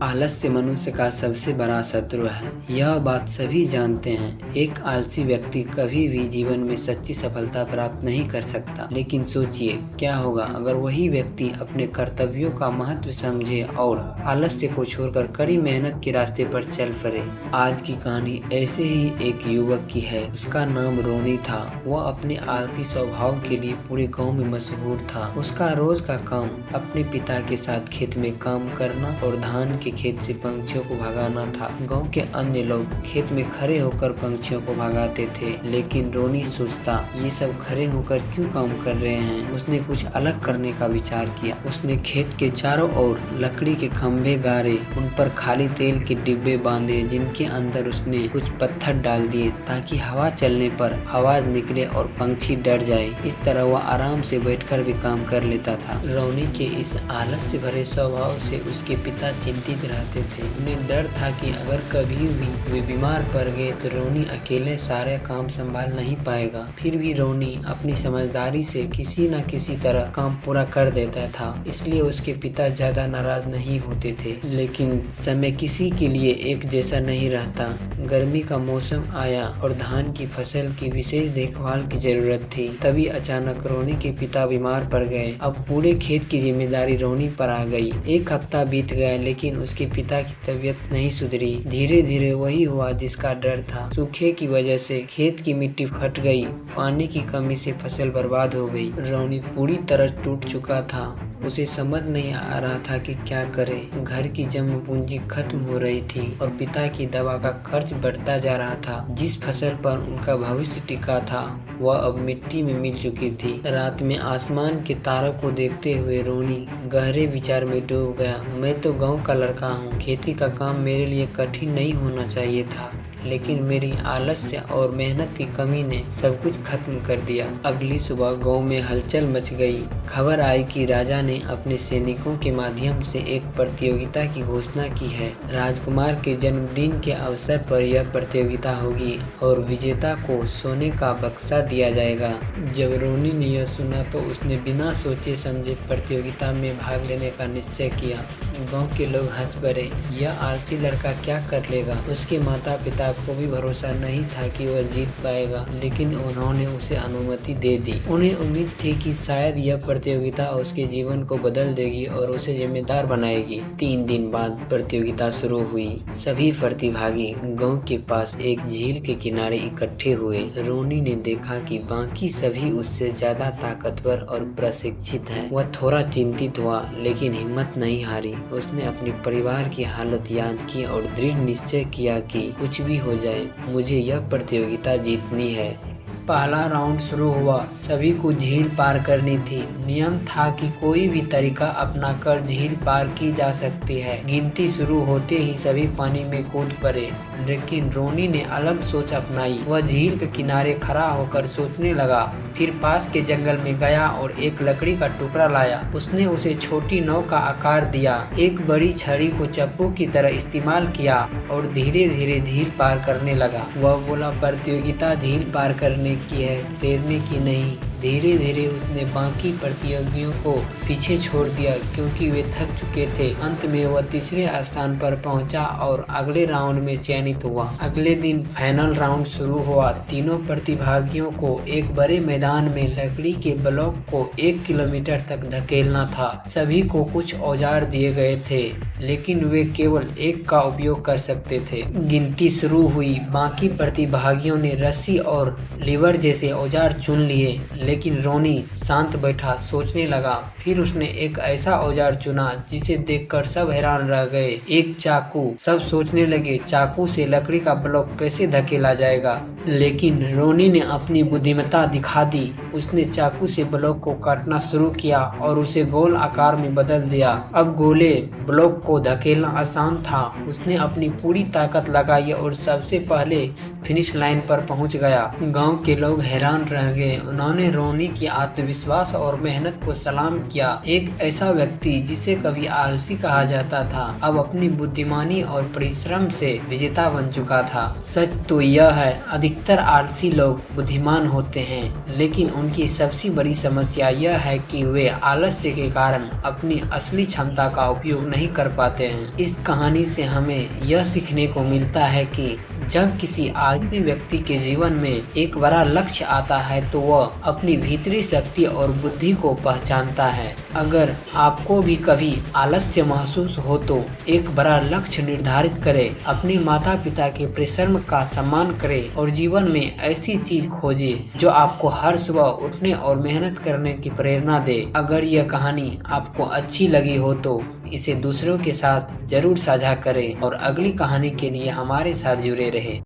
आलस्य मनुष्य का सबसे बड़ा शत्रु है, यह बात सभी जानते हैं। एक आलसी व्यक्ति कभी भी जीवन में सच्ची सफलता प्राप्त नहीं कर सकता। लेकिन सोचिए, क्या होगा अगर वही व्यक्ति अपने कर्तव्यों का महत्व समझे और आलस्य को छोड़कर कड़ी मेहनत के रास्ते पर चल पड़े। आज की कहानी ऐसे ही एक युवक की है। उसका नाम रोनी था। वह अपने आलसी स्वभाव के लिए पूरे गाँव में मशहूर था। उसका रोज का काम अपने पिता के साथ खेत में काम करना और धान के खेत से पंछियों को भगाना था। गांव के अन्य लोग खेत में खड़े होकर पंछियों को भगाते थे, लेकिन रोनी सोचता, ये सब खड़े होकर क्यों काम कर रहे हैं। उसने कुछ अलग करने का विचार किया। उसने खेत के चारों ओर लकड़ी के खंभे गाड़े, उन पर खाली तेल के डिब्बे बांधे, जिनके अंदर उसने कुछ पत्थर डाल दिए ताकि हवा चलने पर आवाज निकले और पंछी डर जाए। इस तरह वह आराम से बैठकर भी काम कर लेता था। रोनी के इस आलस्य भरे स्वभाव से उसके पिता चिंतित रहते थे। उन्हें डर था कि अगर कभी भी वे बीमार पड़ गए तो रोनी अकेले सारे काम संभाल नहीं पाएगा। फिर भी रोनी अपनी समझदारी से किसी न किसी तरह काम पूरा कर देता था, इसलिए उसके पिता ज्यादा नाराज नहीं होते थे। लेकिन समय किसी के लिए एक जैसा नहीं रहता। गर्मी का मौसम आया और धान की फसल की विशेष देखभाल की जरूरत थी। तभी अचानक रोनी के पिता बीमार पड़ गए। अब पूरे खेत की जिम्मेदारी रोनी पर आ गई। एक हफ्ता बीत गया, लेकिन उसके पिता की तबीयत नहीं सुधरी। धीरे धीरे वही हुआ जिसका डर था। सूखे की वजह से खेत की मिट्टी फट गई। पानी की कमी से फसल बर्बाद हो गई। रोनी पूरी तरह टूट चुका था। उसे समझ नहीं आ रहा था कि क्या करे। घर की जमा पूंजी खत्म हो रही थी और पिता की दवा का खर्च बढ़ता जा रहा था। जिस फसल पर उनका भविष्य टिका था वह अब मिट्टी में मिल चुकी थी। रात में आसमान के तारों को देखते हुए रोनी गहरे विचार में डूब गया। मैं तो गांव का लड़का हूँ, खेती का काम मेरे लिए कठिन नहीं होना चाहिए था, लेकिन मेरी आलस्य और मेहनत की कमी ने सब कुछ खत्म कर दिया। अगली सुबह गांव में हलचल मच गई। खबर आई कि राजा ने अपने सैनिकों के माध्यम से एक प्रतियोगिता की घोषणा की है। राजकुमार के जन्मदिन के अवसर पर यह प्रतियोगिता होगी और विजेता को सोने का बक्सा दिया जाएगा। जब रोनी ने यह सुना तो उसने बिना सोचे समझे प्रतियोगिता में भाग लेने का निश्चय किया। गांव के लोग हंस पड़े। यह आलसी लड़का क्या कर लेगा। उसके माता पिता को भी भरोसा नहीं था कि वह जीत पाएगा, लेकिन उन्होंने उसे अनुमति दे दी। उन्हें उम्मीद थी कि शायद यह प्रतियोगिता उसके जीवन को बदल देगी और उसे जिम्मेदार बनाएगी। 3 दिन बाद प्रतियोगिता शुरू हुई। सभी प्रतिभागी गांव के पास एक झील के किनारे इकट्ठे हुए। रोनी ने देखा कि बाकी सभी उससे ज्यादा ताकतवर और प्रशिक्षित हैं। वह थोड़ा चिंतित हुआ, लेकिन हिम्मत नहीं हारी। उसने अपने परिवार की हालत याद की और दृढ़ निश्चय किया कि कुछ भी हो जाए मुझे यह प्रतियोगिता जीतनी है। पहला राउंड शुरू हुआ। सभी को झील पार करनी थी। नियम था कि कोई भी तरीका अपनाकर झील पार की जा सकती है। गिनती शुरू होते ही सभी पानी में कूद पड़े, लेकिन रोनी ने अलग सोच अपनाई। वह झील के किनारे खड़ा होकर सोचने लगा। फिर पास के जंगल में गया और एक लकड़ी का टुकड़ा लाया। उसने उसे छोटी नाव का आकार दिया, एक बड़ी छड़ी को चप्पू की तरह इस्तेमाल किया और धीरे धीरे झील पार करने लगा। वह बोला, प्रतियोगिता झील पार करने की है, तैरने की नहीं। धीरे धीरे उसने बाकी प्रतियोगियों को पीछे छोड़ दिया क्योंकि वे थक चुके थे। अंत में वह तीसरे स्थान पर पहुंचा और अगले राउंड में चयनित हुआ। अगले दिन फाइनल राउंड शुरू हुआ। तीनों प्रतिभागियों को एक बड़े मैदान में लकड़ी के ब्लॉक को 1 किलोमीटर तक धकेलना था। सभी को कुछ औजार दिए गए थे, लेकिन वे केवल एक का उपयोग कर सकते थे। गिनती शुरू हुई। बाकी प्रतिभागियों ने रस्सी और लीवर जैसे औजार चुन लिए, लेकिन रोनी शांत बैठा सोचने लगा। फिर उसने एक ऐसा औजार चुना जिसे देखकर सब हैरान रह गए, एक चाकू। सब सोचने लगे चाकू से लकड़ी का ब्लॉक कैसे धकेला जाएगा, लेकिन रोनी ने अपनी बुद्धिमत्ता दिखा दी। उसने चाकू से ब्लॉक को काटना शुरू किया और उसे गोल आकार में बदल दिया। अब गोले ब्लॉक को धकेलना आसान था। उसने अपनी पूरी ताकत लगाई और सबसे पहले फिनिश लाइन पर पहुंच गया। गांव के लोग हैरान रह गए। उन्होंने रोनी की आत्मविश्वास और मेहनत को सलाम किया। एक ऐसा व्यक्ति जिसे कभी आलसी कहा जाता था, अब अपनी बुद्धिमानी और परिश्रम से विजेता बन चुका था। सच तो यह है, अधिकतर आलसी लोग बुद्धिमान होते हैं, लेकिन उनकी सबसे बड़ी समस्या यह है कि वे आलस्य के कारण अपनी असली क्षमता का उपयोग नहीं कर पाते हैं। इस कहानी से हमें यह सीखने को मिलता है कि जब किसी आलसी व्यक्ति के जीवन में एक बड़ा लक्ष्य आता है तो वह अपनी भीतरी शक्ति और बुद्धि को पहचानता है। अगर आपको भी कभी आलस्य महसूस हो तो एक बड़ा लक्ष्य निर्धारित करें, अपने माता पिता के परिश्रम का सम्मान करें और जीवन में ऐसी चीज खोजें जो आपको हर सुबह उठने और मेहनत करने की प्रेरणा दे। अगर यह कहानी आपको अच्छी लगी हो तो इसे दूसरों के साथ जरूर साझा करें और अगली कहानी के लिए हमारे साथ जुड़े रहें।